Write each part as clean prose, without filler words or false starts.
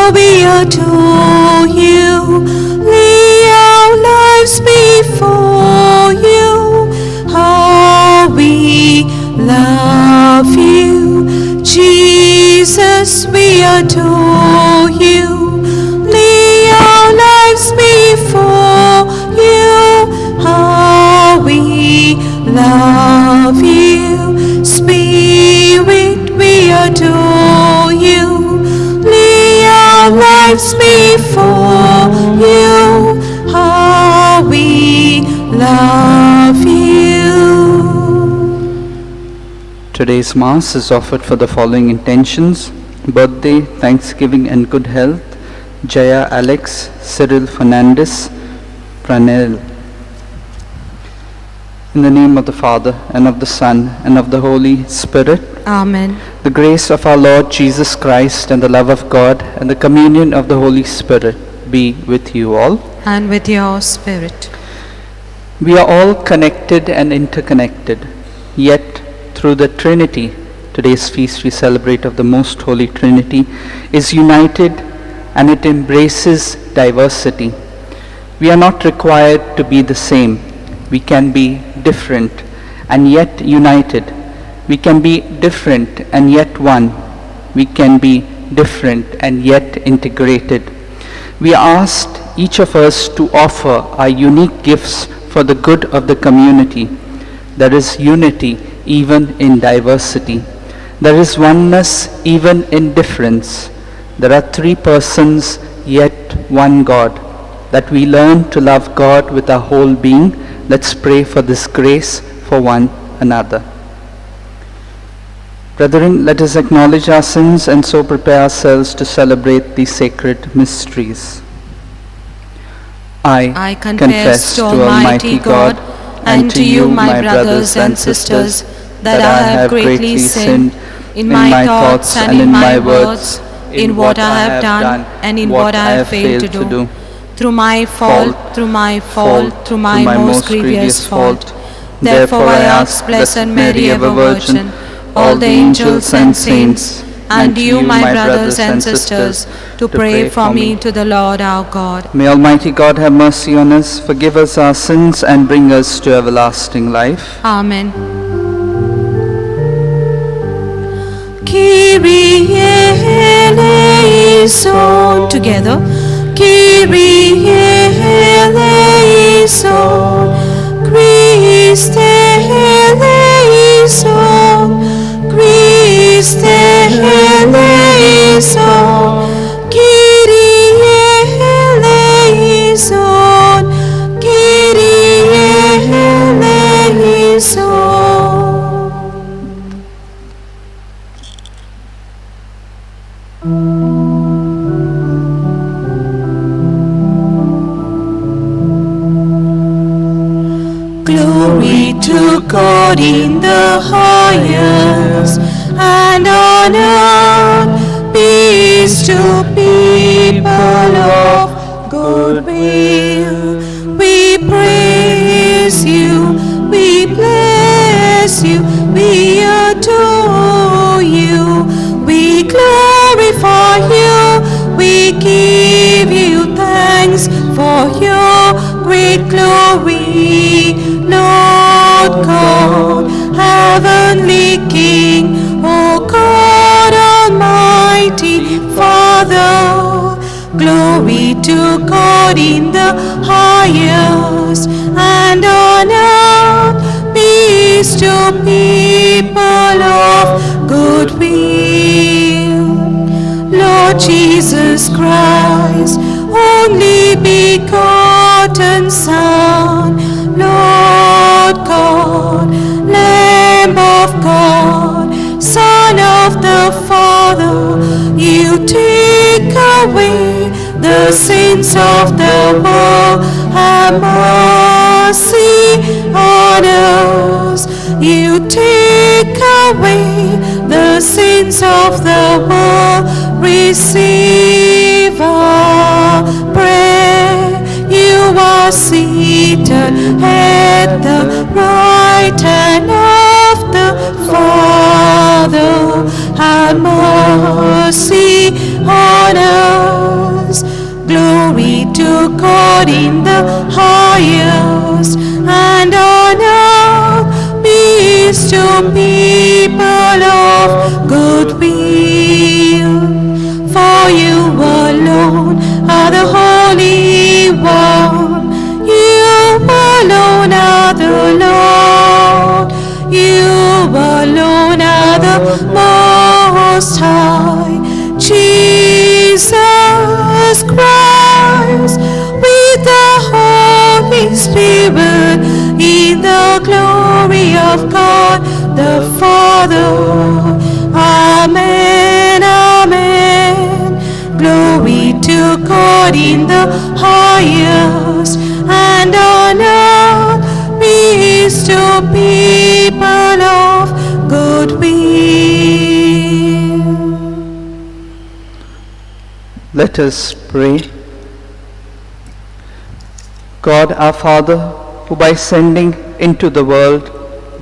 we adore you, lay our lives before you. How we love you, Jesus, we adore you, lay our lives before you. How we love you, Spirit, we adore you, lay our lives before you. How we love you. Today's Mass is offered for the following intentions: birthday, thanksgiving and good health, Jaya Alex, Cyril Fernandez, Pranel. In the name of the Father, and of the Son, and of the Holy Spirit. Amen. The grace of our Lord Jesus Christ, and the love of God, and the communion of the Holy Spirit be with you all. And with your spirit. We are all connected and interconnected, yet through the Trinity, today's feast we celebrate of the Most Holy Trinity, is united and it embraces diversity. We are not required to be the same. We can be different and yet united. We can be different and yet one. We can be different and yet integrated. We asked each of us to offer our unique gifts for the good of the community. There is unity even in diversity. There is oneness even in difference. There are three persons yet one God. That we learn to love God with our whole being. Let's pray for this grace for one another. Brethren, let us acknowledge our sins and so prepare ourselves to celebrate these sacred mysteries. I confess to Almighty God and to you, my brothers and sisters, that I have greatly sinned in my thoughts and in my words, in what I have done and in what I have failed to do. Through my fault, through my most grievous fault. Therefore I ask Blessed Mary, ever Virgin, all the angels and saints, and you, my brothers and sisters, to pray for me to the Lord our God. May Almighty God have mercy on us, forgive us our sins, and bring us to everlasting life. Amen. Kyrie eleison. Together. Kyrie eleison. Christe eleison. Christe eleison. Kyrie eleison. Kyrie eleison. Glory to God in the highest, and on earth peace to people of good will. We praise you, we bless you, we adore you, we glorify you, we give you thanks for your great glory, Lord God, heavenly King, O God Almighty Father. Glory to God in the highest, and on earth peace to people of good will. Lord Jesus Christ, only begotten Son, Lord God, Lamb of God, Son of the Father, you take away the sins of the world. Have mercy on us. You take away the sins of the world. Receive our prayer. You are seated at the right hand of the Father. Have mercy on us. Glory to God in the highest, and on earth peace to people of good will. For you alone are the Holy One, you alone are the Lord, you alone are the Most High. Jesus Christ, with the Holy Spirit, in the glory of God the Father. Amen, amen. Glory to God in the highest, and on earth peace to people of good will. Let us pray. God our Father, who by sending into the world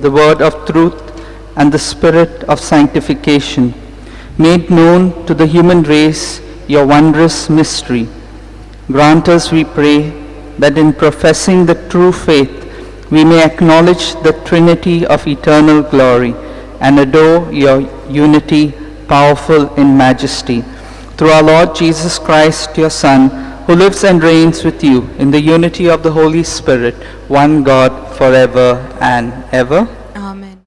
the word of truth and the spirit of sanctification, made known to the human race your wondrous mystery, grant us, we pray, that in professing the true faith we may acknowledge the Trinity of eternal glory and adore your unity, powerful in majesty. Through our Lord Jesus Christ, your Son, who lives and reigns with you in the unity of the Holy Spirit, one God, forever and ever. Amen.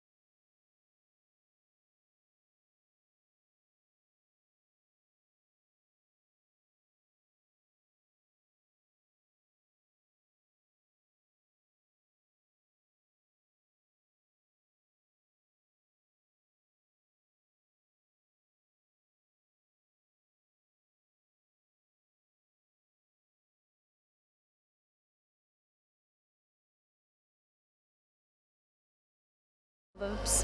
Proverbs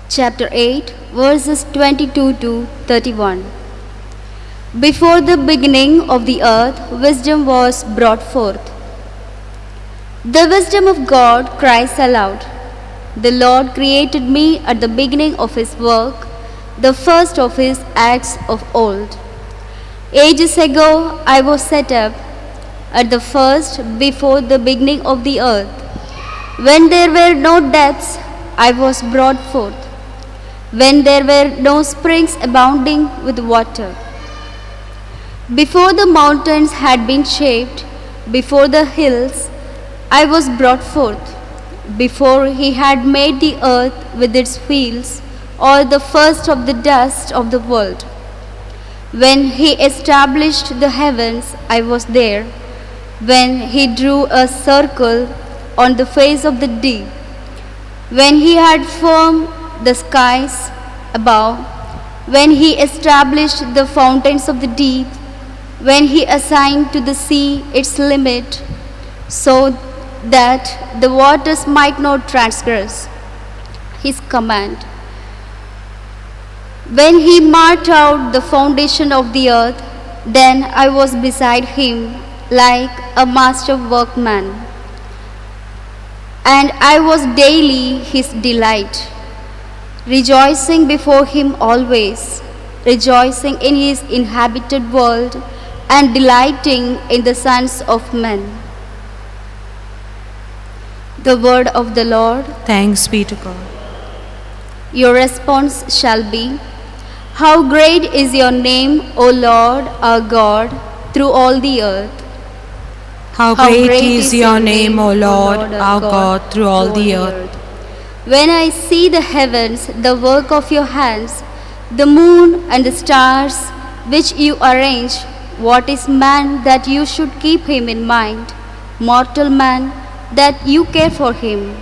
chapter 8, verses 22 to 31. Before the beginning of the earth, wisdom was brought forth. The wisdom of God cries aloud. The Lord created me at the beginning of his work, the first of his acts of old. Ages ago I was set up, at the first before the beginning of the earth. When there were no depths, I was brought forth, when there were no springs abounding with water. Before the mountains had been shaped, before the hills, I was brought forth, before he had made the earth with its wheels, or the first of the dust of the world. When he established the heavens, I was there, when he drew a circle on the face of the deep, when he had formed the skies above, when he established the fountains of the deep, when he assigned to the sea its limit, so that the waters might not transgress his command. When he marked out the foundation of the earth, then I was beside him like a master workman, and I was daily his delight, rejoicing before him always, rejoicing in his inhabited world, and delighting in the sons of men. The word of the Lord. Thanks be to God. Your response shall be, how great is your name, O Lord our God, through all the earth. How great is your name, O Lord, our God, through all the earth. When I see the heavens, the work of your hands, the moon and the stars which you arrange, what is man that you should keep him in mind, mortal man that you care for him?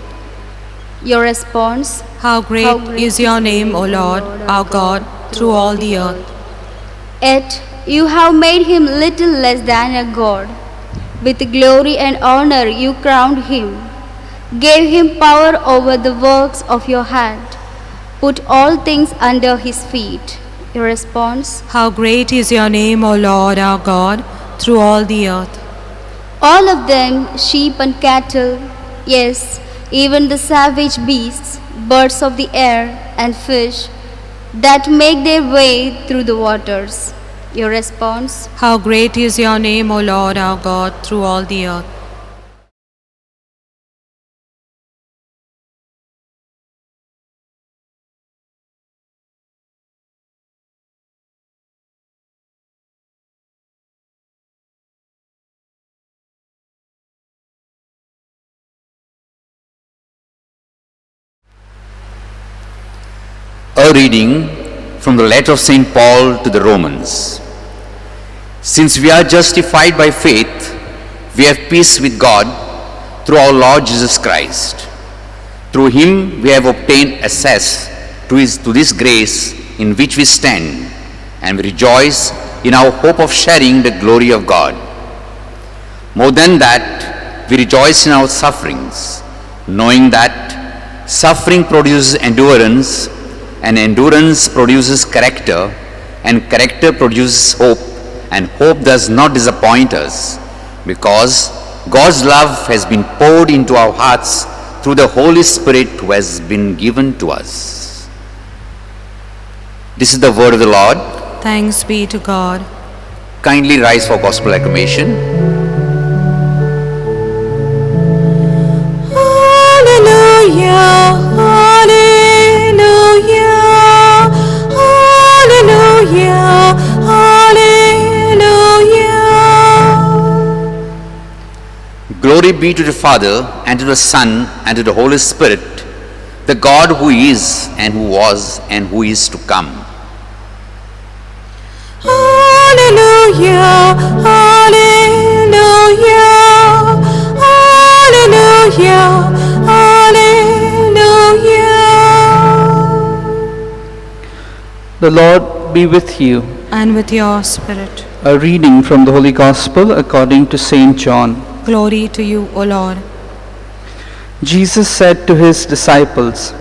Your response. How great is your name, O Lord, our God, through all the earth. Yet you have made him little less than a god. With glory and honor you crowned him, gave him power over the works of your hand, put all things under his feet. Your response. How great is your name, O Lord, our God, through all the earth. All of them, sheep and cattle, yes, even the savage beasts, birds of the air and fish, that make their way through the waters. Your response. How great is your name, O Lord our God, through all the earth. A reading from the letter of St. Paul to the Romans. Since we are justified by faith, we have peace with God through our Lord Jesus Christ. Through him we have obtained access to this grace in which we stand, and we rejoice in our hope of sharing the glory of God. More than that, we rejoice in our sufferings, knowing that suffering produces endurance, and endurance produces character, and character produces hope, and hope does not disappoint us, because God's love has been poured into our hearts through the Holy Spirit who has been given to us. This is the word of the Lord. Thanks be to God. Kindly rise for gospel acclamation. Hallelujah, hallelujah, hallelujah, hallelujah. Glory be to the Father, and to the Son, and to the Holy Spirit, the God who is, and who was, and who is to come. Hallelujah, hallelujah, hallelujah, hallelujah. The Lord be with you. And with your spirit. A reading from the Holy Gospel according to St. John. Glory to you, O Lord. Jesus said to his disciples,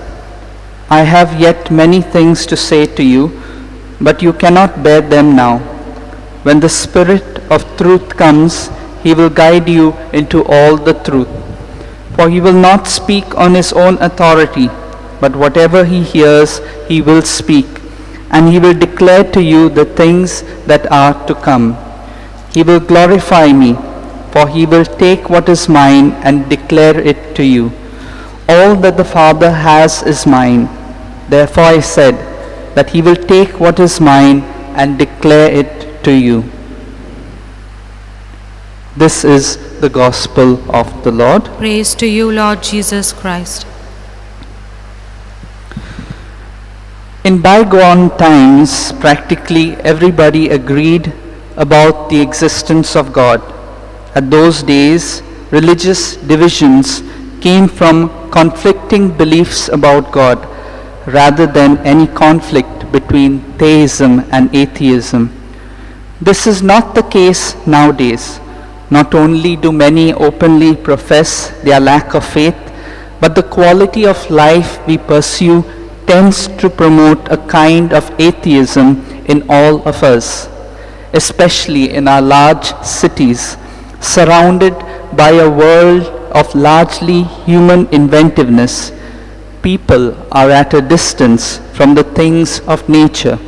I have yet many things to say to you, but you cannot bear them now. When the Spirit of truth comes, he will guide you into all the truth. For he will not speak on his own authority, but whatever he hears, he will speak, and he will declare to you the things that are to come. He will glorify me, for he will take what is mine and declare it to you. All that the Father has is mine. Therefore I said that he will take what is mine and declare it to you. This is the gospel of the Lord. Praise to you, Lord Jesus Christ. In bygone times, practically everybody agreed about the existence of God. At those days, religious divisions came from conflicting beliefs about God rather than any conflict between theism and atheism. This is not the case nowadays. Not only do many openly profess their lack of faith, but the quality of life we pursue tends to promote a kind of atheism in all of us, especially in our large cities, surrounded by a world of largely human inventiveness. People are at a distance from the things of nature.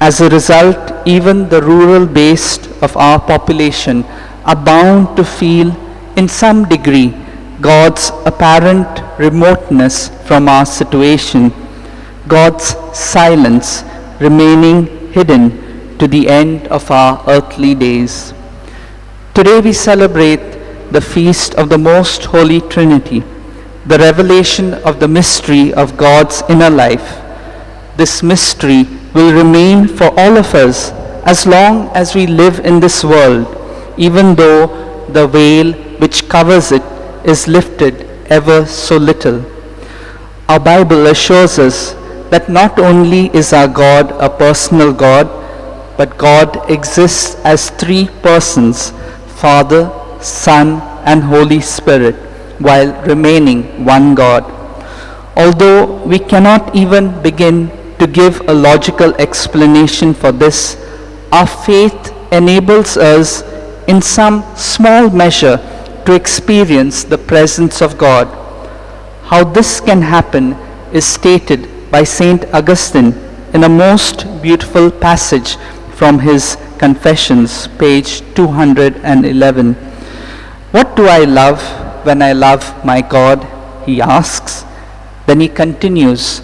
As a result, even the rural base of our population are bound to feel, in some degree, God's apparent remoteness from our situation, God's silence remaining hidden to the end of our earthly days. Today we celebrate the feast of the Most Holy Trinity, the revelation of the mystery of God's inner life. This mystery will remain for all of us as long as we live in this world, even though the veil which covers it is lifted ever so little. Our Bible assures us that not only is our God a personal God, but God exists as three persons, Father, Son, and Holy Spirit, while remaining one God. Although we cannot even begin to give a logical explanation for this, our faith enables us in some small measure to experience the presence of God. How this can happen is stated by St. Augustine in a most beautiful passage from his Confessions, page 211. What do I love when I love my God? He asks. Then he continues,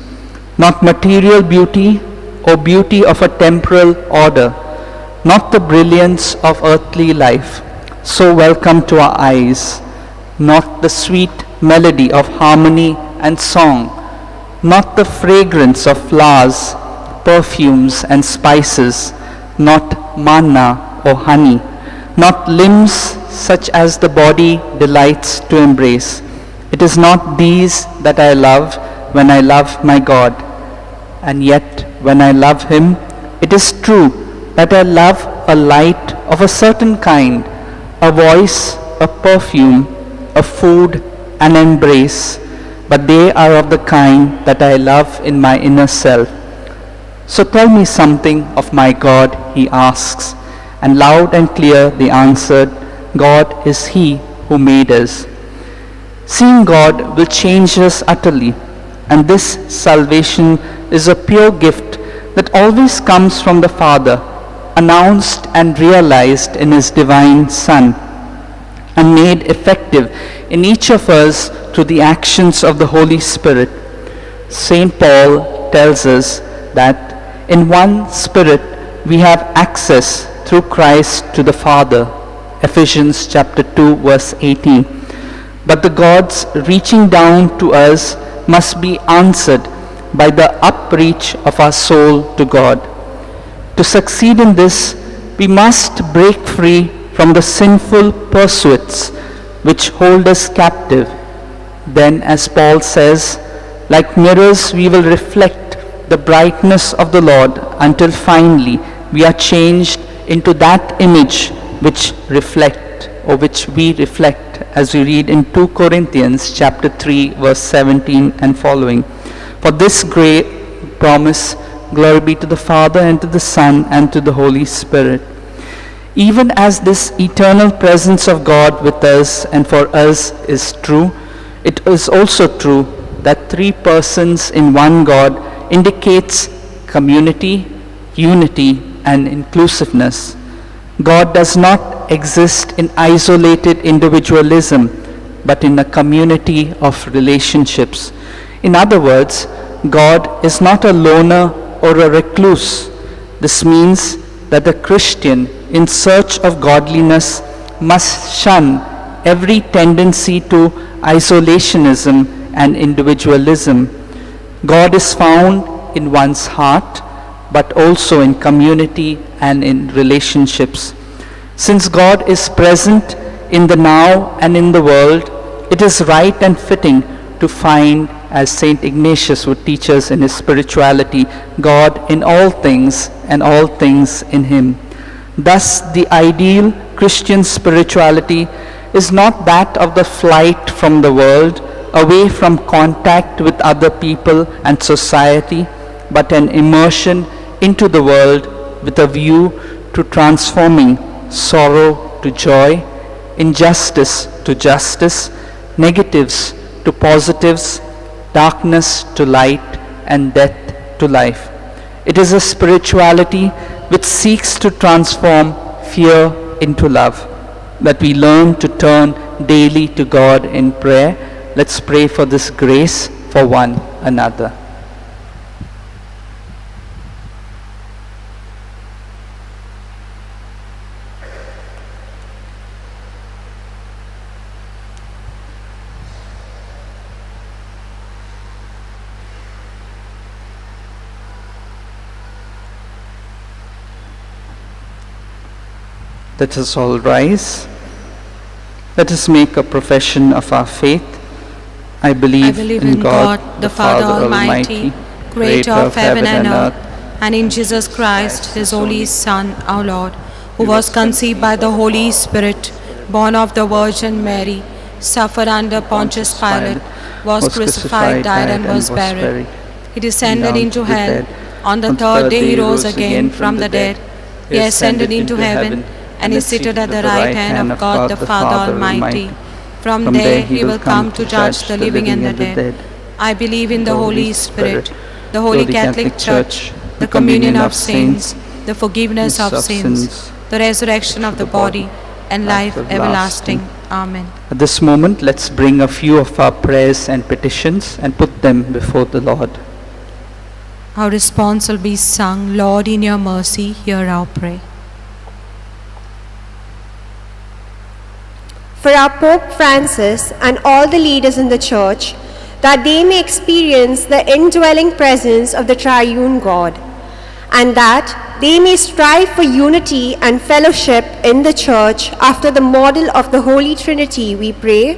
not material beauty or beauty of a temporal order, not the brilliance of earthly life, so welcome to our eyes, not the sweet melody of harmony and song, not the fragrance of flowers, perfumes and spices, not manna or honey, not limbs such as the body delights to embrace. It is not these that I love when I love my God. And yet, when I love him, it is true that I love a light of a certain kind, a voice, a perfume, a food, an embrace, but they are of the kind that I love in my inner self. So tell me something of my God, he asks, and loud and clear they answered, God is he who made us. Seeing God will change us utterly, and this salvation is a pure gift that always comes from the Father, announced and realized in his divine Son, and made effective in each of us through the actions of the Holy Spirit. St. Paul tells us that in one Spirit we have access through Christ to the Father. Ephesians chapter 2 verse 18. But the God's reaching down to us must be answered by the upreach of our soul to God. To succeed in this, we must break free from the sinful pursuits which hold us captive. Then, as Paul says, like mirrors we will reflect the brightness of the Lord until finally we are changed into that image which we reflect, as we read in 2 Corinthians chapter 3 verse 17 and following. For this great promise, glory be to the Father and to the Son and to the Holy Spirit. Even as this eternal presence of God with us and for us is true, it is also true that three persons in one God indicates community, unity, and inclusiveness. God does not exist in isolated individualism, but in a community of relationships. In other words, God is not a loner or a recluse. This means that the Christian in search of godliness must shun every tendency to isolationism and individualism. God is found in one's heart, but also in community and in relationships. Since God is present in the now and in the world, it is right and fitting to find, as St. Ignatius would teach us in his spirituality, God in all things and all things in him. Thus, the ideal Christian spirituality is not that of the flight from the world, away from contact with other people and society, but an immersion into the world with a view to transforming sorrow to joy, injustice to justice, negatives to positives, darkness to light, and death to life. It is a spirituality which seeks to transform fear into love, that we learn to turn daily to God in prayer. Let's pray for this grace for one another. Let us all rise. Let us make a profession of our faith. I believe in God, the Father Almighty, creator of heaven and earth, and in Jesus Christ, his only Son, our Lord, who was conceived by the Holy Spirit, born of the Virgin Mary, suffered under Pontius Pilate, was crucified, died, and was buried. He descended into hell. On the third day he rose again from the dead. He ascended into heaven, and is seated at the right hand of God the Father Almighty. From there he will come to judge the living and the dead. I believe in the Holy Spirit, the Holy Catholic Church, the communion of saints, the forgiveness of sins, the resurrection of the body, and life everlasting. Amen. At this moment, let's bring a few of our prayers and petitions and put them before the Lord. Our response will be sung, Lord, in your mercy, hear our prayer. For our Pope Francis and all the leaders in the Church, that they may experience the indwelling presence of the triune God, and that they may strive for unity and fellowship in the Church after the model of the Holy Trinity, we pray.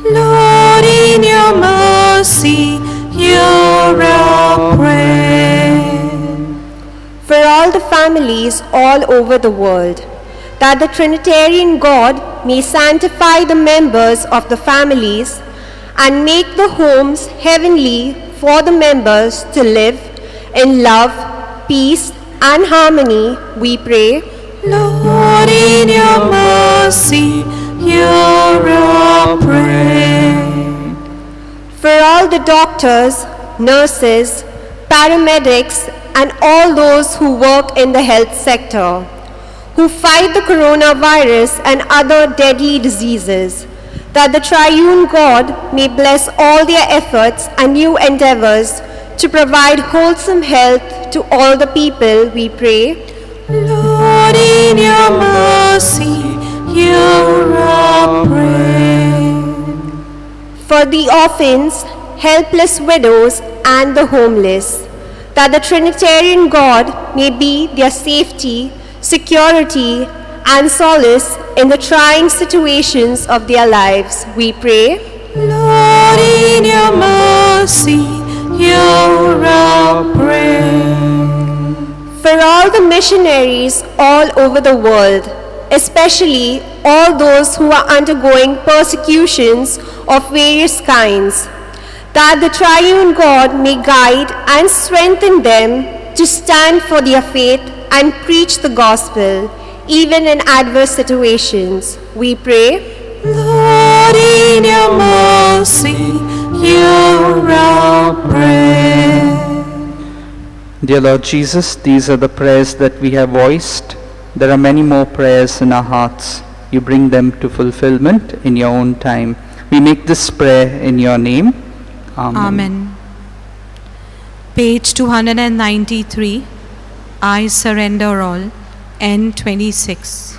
Lord, in your mercy, hear our prayer. For all the families all over the world, that the Trinitarian God may sanctify the members of the families and make the homes heavenly for the members to live in love, peace, and harmony, we pray. Lord, in your mercy, hear our prayer. For all the doctors, nurses, paramedics, and all those who work in the health sector, who fight the coronavirus and other deadly diseases, that the triune God may bless all their efforts and new endeavors to provide wholesome health to all the people, we pray. Lord, in your mercy, hear our prayer. For the orphans, helpless widows, and the homeless, that the Trinitarian God may be their safety, security, and solace in the trying situations of their lives, we pray. Lord, in your mercy, hear our prayer. For all the missionaries all over the world, especially all those who are undergoing persecutions of various kinds, that the triune God may guide and strengthen them to stand for their faith and preach the gospel, even in adverse situations, we pray. Lord, in your mercy, hear our prayer. Dear Lord Jesus, these are the prayers that we have voiced. There are many more prayers in our hearts. You bring them to fulfillment in your own time. We make this prayer in your name. Amen. Amen. Page 293, I surrender all, N26.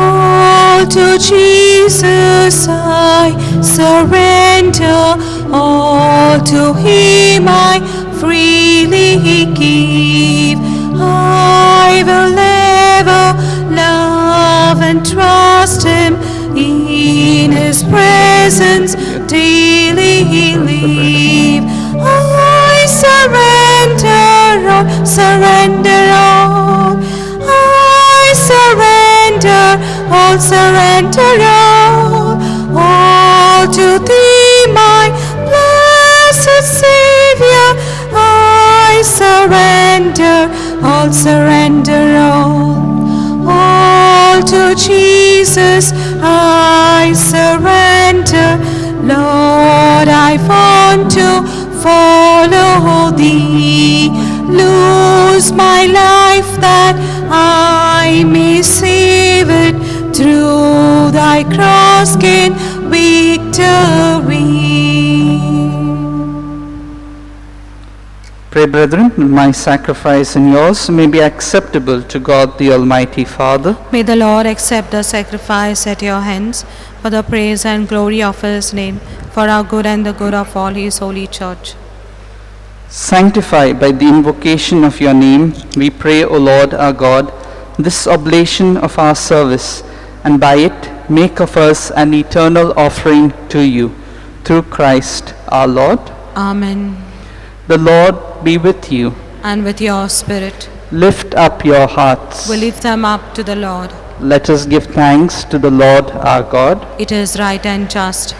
All to Jesus I surrender, all to Him I freely give. I will ever love and trust Him, in His presence daily live. I surrender all, surrender all. I surrender all, surrender all to Thee, my blessed Savior. I surrender all, surrender all to Jesus I surrender. Lord, I want to follow Thee, lose my life that I may save it, through Thy cross gain victory. Pray, brethren, my sacrifice and yours may be acceptable to God the Almighty Father. May the Lord accept the sacrifice at your hands for the praise and glory of His name, for our good and the good of all His holy church. Sanctify by the invocation of your name, we pray, O Lord our God, this oblation of our service, and by it make of us an eternal offering to you, through Christ our Lord. Amen. The Lord be with you. And with your spirit. Lift up your hearts. We lift them up to the Lord. Let us give thanks to the Lord our God. It is right and just.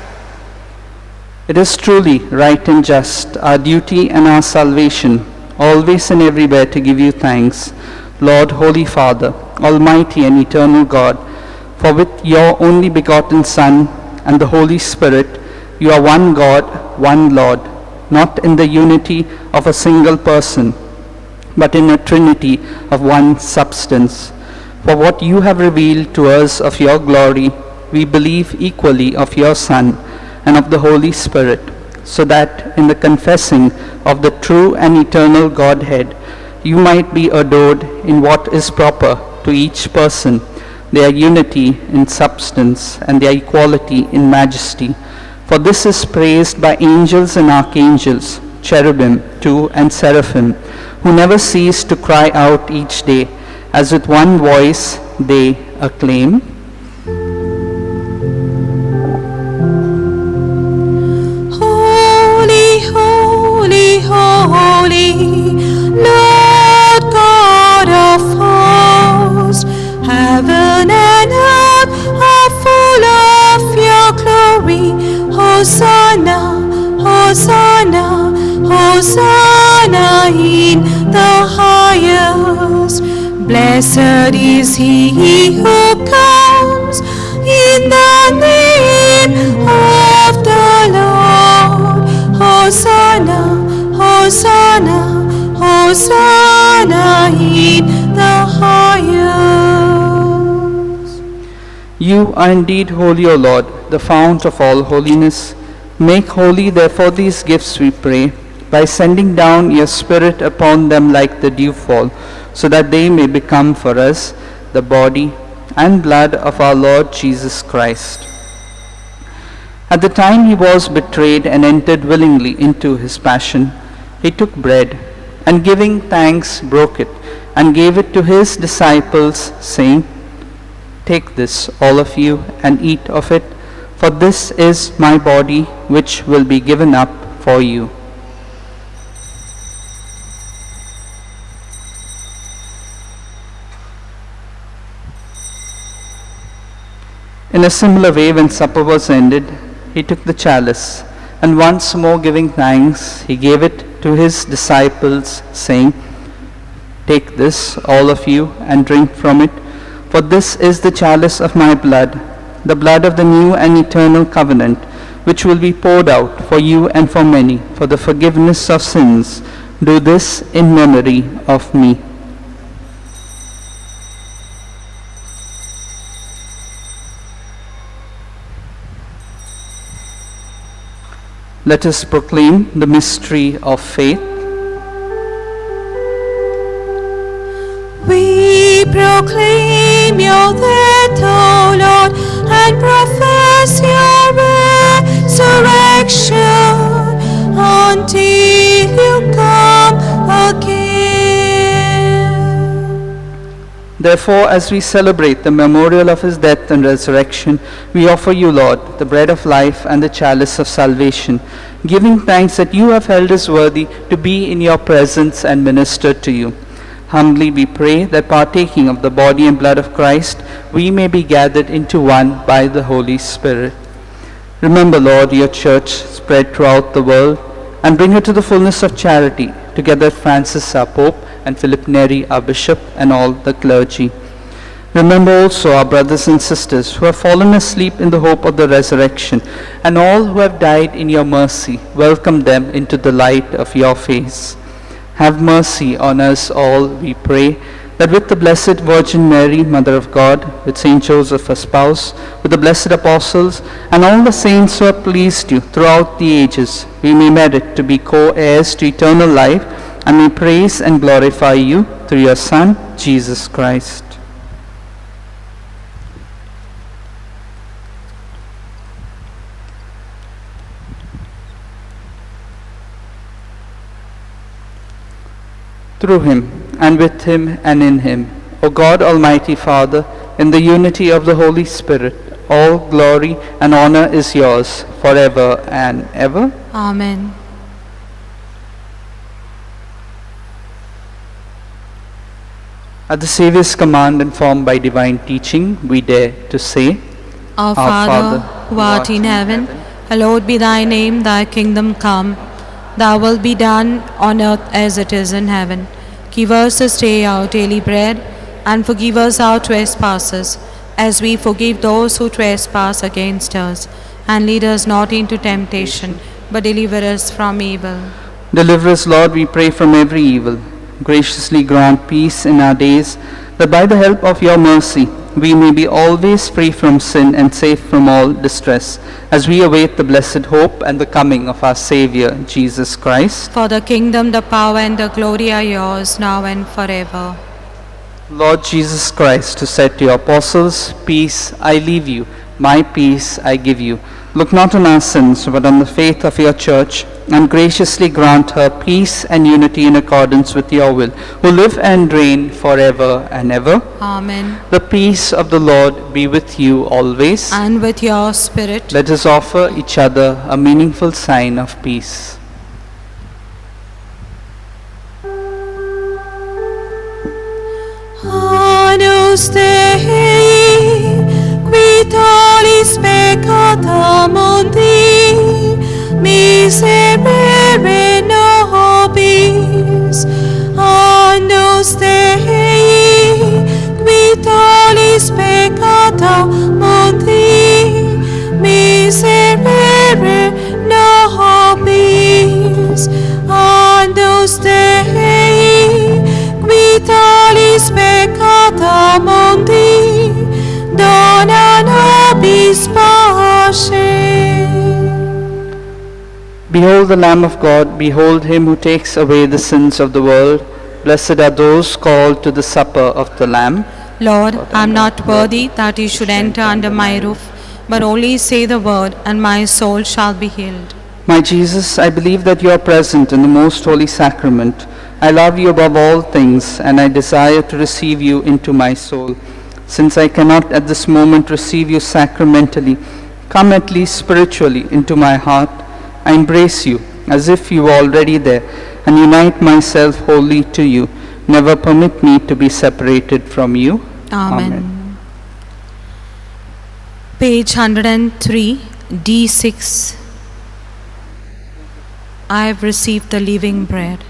It is truly right and just, our duty and our salvation, always and everywhere to give you thanks, Lord, Holy Father, Almighty and eternal God, for with your only begotten Son and the Holy Spirit, you are one God, one Lord, not in the unity of a single person, but in a trinity of one substance. For what you have revealed to us of your glory, we believe equally of your Son and of the Holy Spirit, so that in the confessing of the true and eternal Godhead, you might be adored in what is proper to each person, their unity in substance and their equality in majesty. For this is praised by angels and archangels, cherubim too and seraphim, who never cease to cry out each day, as with one voice they acclaim, Holy, holy, holy, Lord God of hosts, heaven and earth are full of your glory. Hosanna, Hosanna, Hosanna in the highest. Blessed is he who comes in the name of the Lord. Hosanna, Hosanna, Hosanna in the highest. You are indeed holy, O Lord, the fount of all holiness. Make holy, therefore, these gifts, we pray, by sending down your Spirit upon them like the dewfall, so that they may become for us the body and blood of our Lord Jesus Christ. At the time he was betrayed and entered willingly into his passion, he took bread, and giving thanks, broke it, and gave it to his disciples, saying, Take this, all of you, and eat of it, for this is my body, which will be given up for you. In a similar way, when supper was ended, he took the chalice, and once more giving thanks, he gave it to his disciples, saying, Take this, all of you, and drink from it, for this is the chalice of my blood, the blood of the new and eternal covenant, which will be poured out for you and for many, for the forgiveness of sins. Do this in memory of me. Let us proclaim the mystery of faith. We proclaim your death, O Lord, and profess your resurrection until you come again. Therefore, as we celebrate the memorial of his death and resurrection, we offer you, Lord, the bread of life and the chalice of salvation, giving thanks that you have held us worthy to be in your presence and minister to you. Humbly we pray that partaking of the body and blood of Christ, we may be gathered into one by the Holy Spirit. Remember, Lord, your church spread throughout the world, and bring her to the fullness of charity, together with Francis our Pope, and Philip Neri our Bishop, and all the clergy. Remember also our brothers and sisters who have fallen asleep in the hope of the resurrection, and all who have died in your mercy. Welcome them into the light of your face. Have mercy on us all, we pray, that with the Blessed Virgin Mary, Mother of God, with Saint Joseph, her spouse, with the blessed apostles, and all the saints who have pleased you throughout the ages, we may merit to be co-heirs to eternal life, and may praise and glorify you through your Son, Jesus Christ. Through him, and with him, and in him, O God, Almighty Father, in the unity of the Holy Spirit, all glory and honor is yours forever and ever. Amen. At the Saviour's command, informed by divine teaching, we dare to say, Our Father, who art in heaven, hallowed be thy name, thy kingdom come. Thy will be done on earth as it is in heaven. Give us this day our daily bread, and forgive us our trespasses, as we forgive those who trespass against us. And lead us not into temptation, but deliver us from evil. Deliver us, Lord, we pray, from every evil. Graciously grant peace in our days, that by the help of your mercy we may be always free from sin and safe from all distress, as we await the blessed hope and the coming of our Saviour, Jesus Christ. For the kingdom, the power, and the glory are yours, now and forever. Lord Jesus Christ, who said to your apostles, "Peace I leave you, my peace I give you," look not on our sins, but on the faith of your church, and graciously grant her peace and unity in accordance with your will, who live and reign forever and ever. Amen. The peace of the Lord be with you always. And with your spirit. Let us offer each other a meaningful sign of peace. Agnus Dei, qui tollis peccata mundi, miserere nobis. Agnus Dei, qui tollis peccata mundi, miserere nobis. Agnus Dei, qui tollis peccata mundi, dona nobis pace. Behold the Lamb of God, behold him who takes away the sins of the world. Blessed are those called to the supper of the Lamb. Lord, I am not worthy that you should enter under my roof, but only say the word, and my soul shall be healed. My Jesus, I believe that you are present in the most holy sacrament. I love you above all things, and I desire to receive you into my soul. Since I cannot at this moment receive you sacramentally, come at least spiritually into my heart. I embrace you as if you were already there, and unite myself wholly to you. Never permit me to be separated from you. Amen. Page 103, D6. I have received the living bread.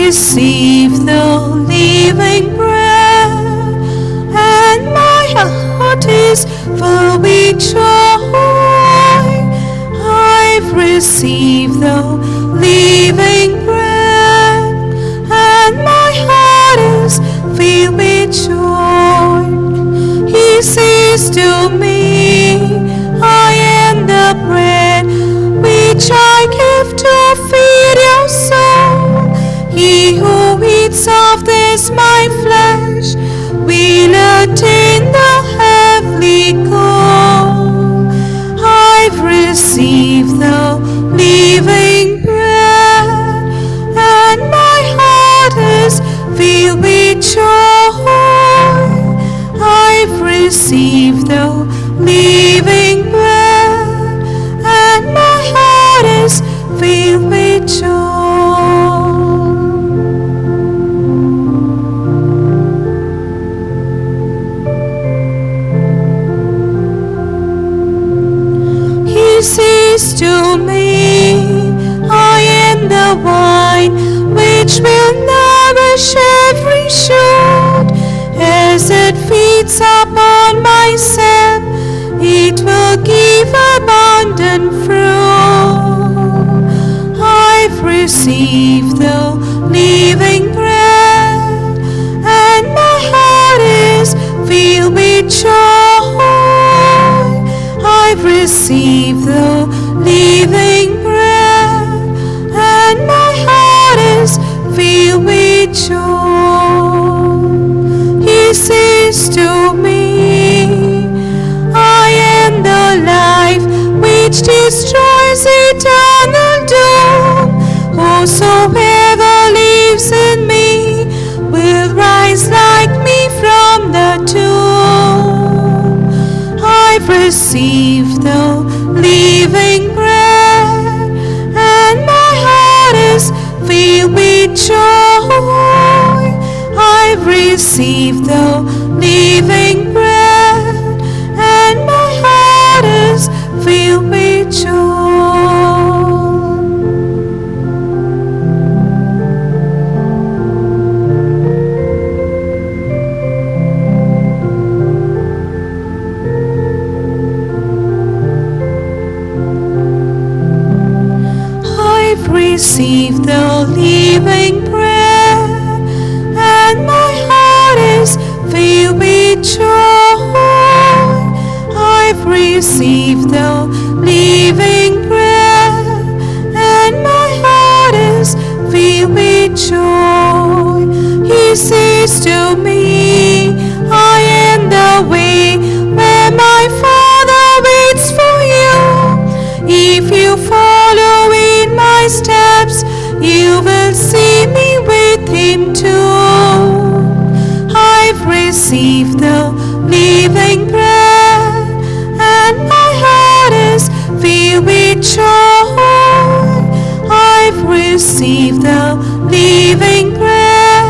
Receive the living bread, and my heart is filled with joy. I've received the living bread, and my heart is filled with joy. He says to me, I am the bread which I give to feed your soul. He who eats of this my flesh will attain the heavenly goal. I've received the living bread, and my heart is filled with joy. I've received the receive the living bread, and my heart is filled with joy. I've received the living bread, and my heart is filled with joy. Receive the living bread, and my heart is filled with joy. I've received the living bread, and my heart is filled with joy. He says to me, I am the way where my Father waits for you. If you follow in my steps, you will see me with him too. I've received the living bread, and my heart is filled with joy. I've received the living bread,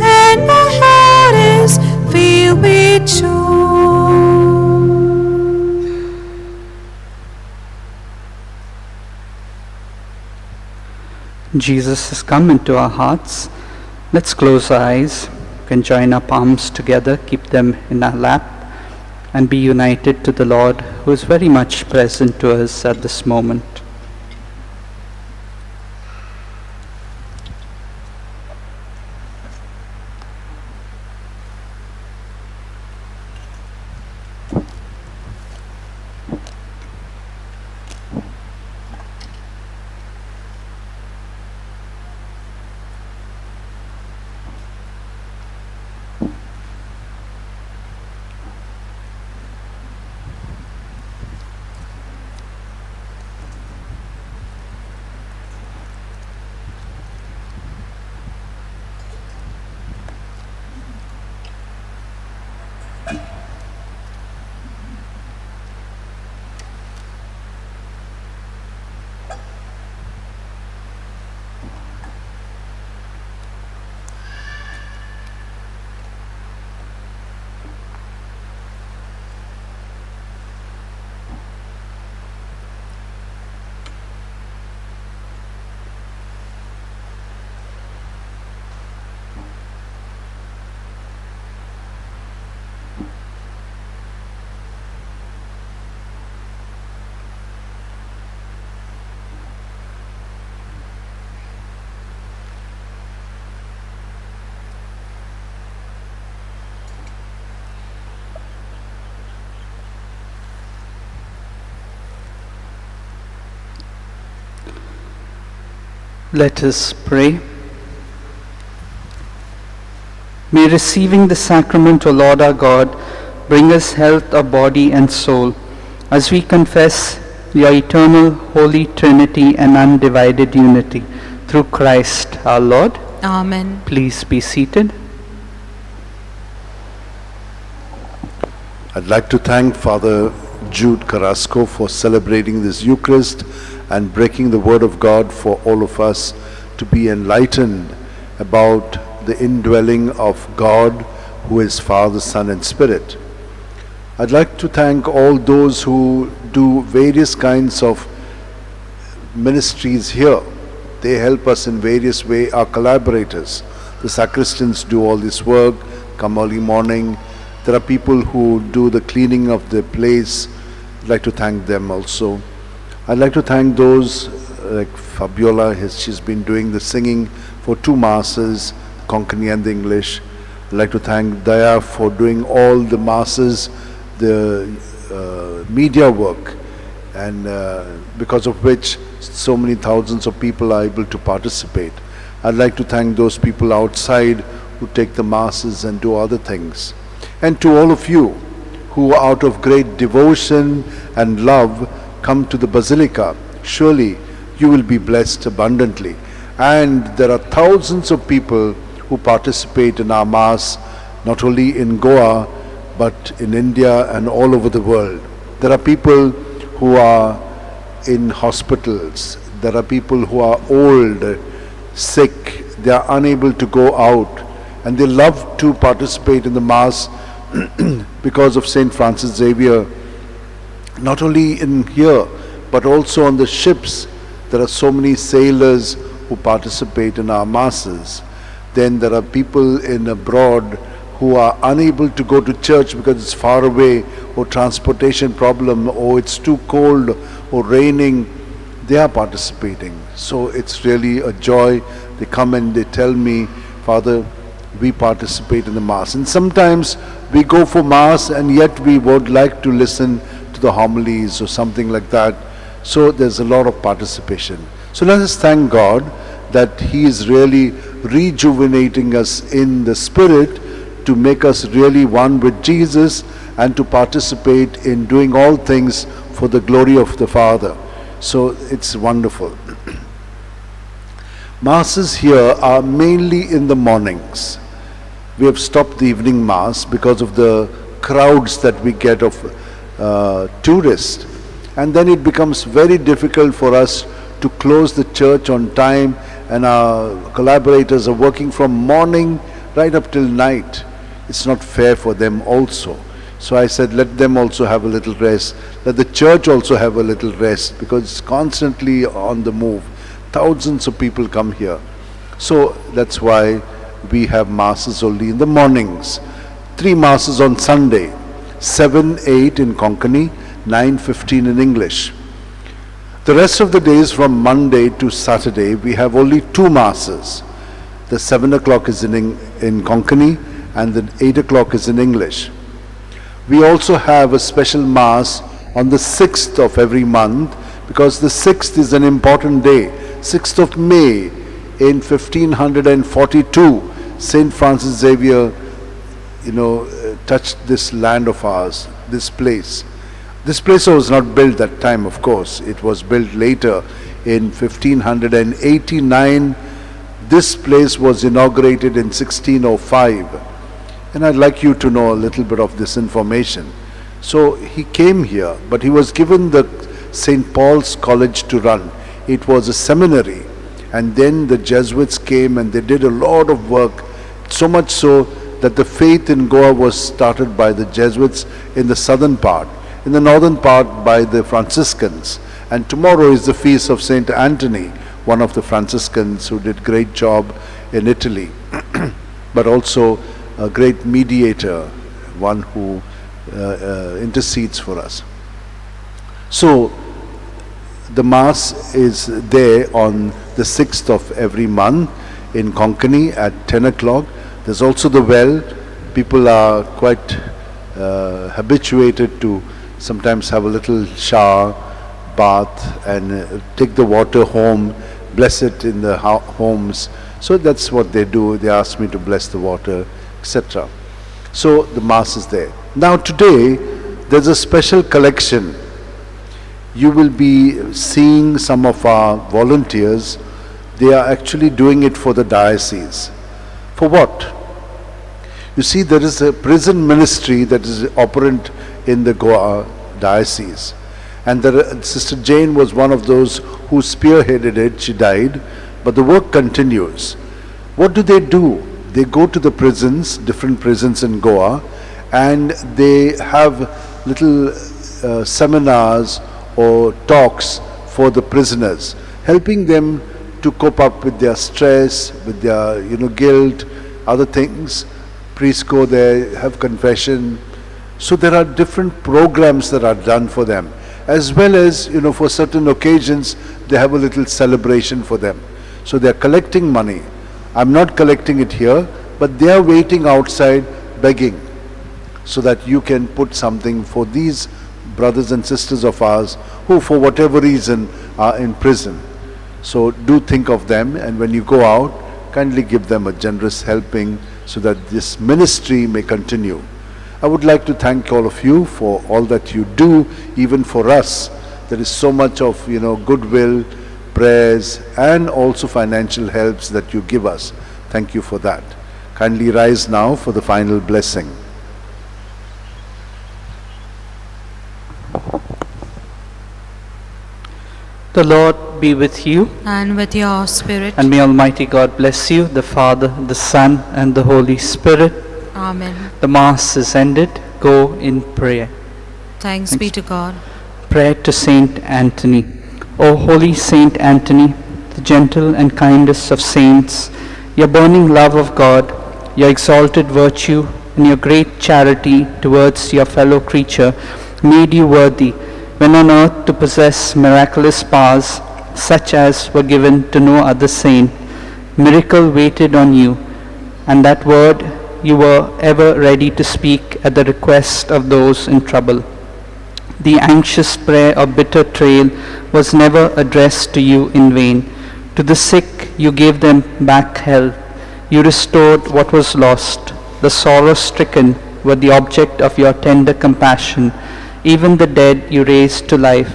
and my heart is filled with joy. Jesus has come into our hearts. Let's close our eyes. We can join our palms together, keep them in our lap, and be united to the Lord, who is very much present to us at this moment. Let us pray. May receiving the sacrament, O Lord our God, bring us health of body and soul, as we confess your eternal, holy Trinity and undivided unity, through Christ our Lord. Amen. Please be seated. I'd like to thank Father Jude Carasco for celebrating this Eucharist and breaking the Word of God for all of us to be enlightened about the indwelling of God, who is Father, Son, and Spirit. I'd like to thank all those who do various kinds of ministries here. They help us in various ways, our collaborators. The sacristans do all this work, come early morning. There are people who do the cleaning of the place. I'd like to thank them also. I'd like to thank those like Fabiola. She's been doing the singing for 2 masses, Konkani and the English. I'd like to thank Daya for doing all the masses, the media work, and because of which so many thousands of people are able to participate. I'd like to thank those people outside who take the masses and do other things. And to all of you who out of great devotion and love come to the Basilica, surely you will be blessed abundantly. And there are thousands of people who participate in our Mass, not only in Goa, but in India and all over the world. There are people who are in hospitals. There are people who are old, sick. They are unable to go out. And they love to participate in the Mass because of St. Francis Xavier. Not only in here, but also on the ships. There are so many sailors who participate in our Masses. Then there are people in abroad who are unable to go to church because it's far away, or transportation problem, or it's too cold, or raining. They are participating. So it's really a joy. They come and they tell me, Father, we participate in the Mass. And sometimes we go for Mass and yet we would like to listen to the homilies or something like that. So there's a lot of participation. So let us thank God that He is really rejuvenating us in the Spirit to make us really one with Jesus and to participate in doing all things for the glory of the Father. So it's wonderful. Masses here are mainly in the mornings. We have stopped the evening Mass because of the crowds that we get of tourists. And then it becomes very difficult for us to close the church on time, and our collaborators are working from morning right up till night. It's not fair for them also. So I said, let them also have a little rest. Let the church also have a little rest, because it's constantly on the move. Thousands of people come here. So that's why we have Masses only in the mornings. 3 Masses on Sunday, 7, 8 in Konkani, 9:15 in English. The rest of the days from Monday to Saturday, we have only 2 Masses. The 7 o'clock is in Konkani and the 8 o'clock is in English. We also have a special Mass on the 6th of every month, because the 6th is an important day. 6th of May in 1542, St. Francis Xavier, touched this land of ours, this place. This place was not built that time, of course. It was built later in 1589. This place was inaugurated in 1605. And I'd like you to know a little bit of this information. So he came here, but he was given the St. Paul's College to run. It was a seminary. And then the Jesuits came and they did a lot of work, so much so that the faith in Goa was started by the Jesuits in the southern part, in the northern part by the Franciscans. And tomorrow is the feast of Saint Anthony, one of the Franciscans who did great job in Italy, but also a great mediator, one who intercedes for us. So the Mass is there on the 6th of every month in Konkani at 10 o'clock. There's also the well. People are quite habituated to sometimes have a little shower, bath, and take the water home, bless it in the homes. So that's what they do. They ask me to bless the water, etc. So the Mass is there. Now today, there's a special collection. You will be seeing some of our volunteers. They are actually doing it for the diocese. For what? You see, there is a prison ministry that is operant in the Goa diocese. And Sister Jane was one of those who spearheaded it. She died. But the work continues. What do? They go to the prisons, different prisons in Goa, and they have little seminars or talks for the prisoners, helping them to cope up with their stress, with their guilt, other things. Priests go there, have confession. So there are different programs that are done for them, as well as for certain occasions they have a little celebration for them. So they are collecting money. I'm not collecting it here, but they are waiting outside begging, so that you can put something for these brothers and sisters of ours who for whatever reason are in prison. So do think of them, and when you go out, kindly give them a generous helping so that this ministry may continue. I would like to thank all of you for all that you do, even for us. There is so much of goodwill, prayers, and also financial helps that you give us. Thank you for that. Kindly rise now for the final blessing. The Lord be with you, and with your spirit. and may Almighty God bless you, the Father, the Son, and the Holy Spirit. Amen. The Mass is ended. Go in prayer. Thanks be to God. Prayer to Saint Anthony. O holy Saint Anthony, the gentle and kindest of saints, your burning love of God, your exalted virtue, and your great charity towards your fellow creature made you worthy, when on earth, to possess miraculous powers such as were given to no other saint. Miracle waited on you, and that word you were ever ready to speak at the request of those in trouble. The anxious prayer of bitter travail was never addressed to you in vain. To the sick you gave them back health. You restored what was lost. The sorrow-stricken were the object of your tender compassion. Even the dead you raised to life.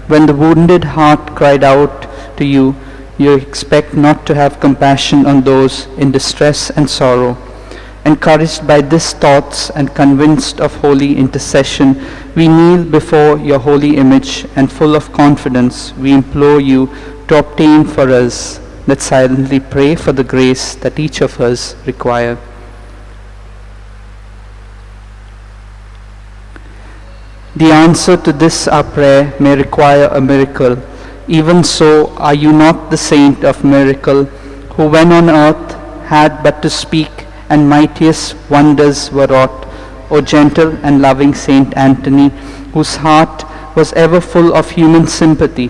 When the wounded heart cried out to you, you expect not to have compassion on those in distress and sorrow. Encouraged by these thoughts and convinced of holy intercession, we kneel before your holy image, and full of confidence we implore you to obtain for us. Let's silently pray for the grace that each of us require. The answer to this our prayer may require a miracle. Even so, are you not the saint of miracle, who when on earth had but to speak, and mightiest wonders were wrought? O gentle and loving Saint Anthony, whose heart was ever full of human sympathy,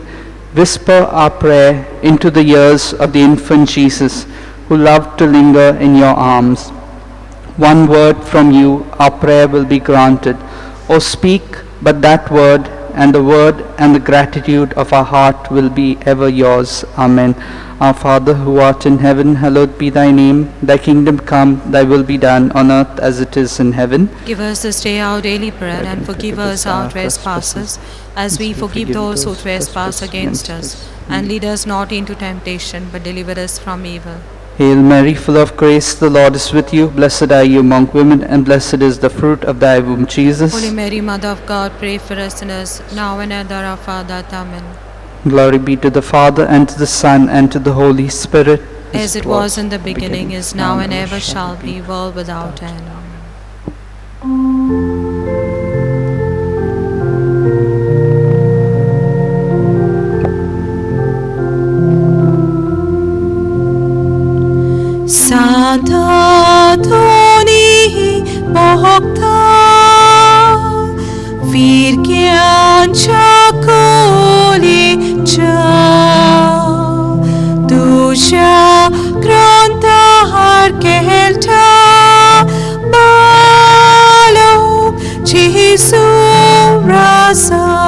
whisper our prayer into the ears of the infant Jesus, who loved to linger in your arms. One word from you, our prayer will be granted. O speak but that word, and the word and the gratitude of our heart will be ever yours. Amen. Our Father, who art in heaven, hallowed be thy name. Thy kingdom come, thy will be done on earth as it is in heaven. Give us this day our daily bread, and forgive us our trespasses, as we forgive those who trespass against us. And lead us not into temptation, but deliver us from evil. Hail Mary, full of grace, the Lord is with you. Blessed are you among women, and blessed is the fruit of thy womb, Jesus. Holy Mary, Mother of God, pray for us sinners, now and at the hour of our death. Amen. Glory be to the Father, and to the Son, and to the Holy Spirit. As it was in the beginning, is now, and ever shall be, world without end. Santa Toni Bhakta Virgyan Chakoli Cha Dusha Granta Harkelta Balo Chisu Rasa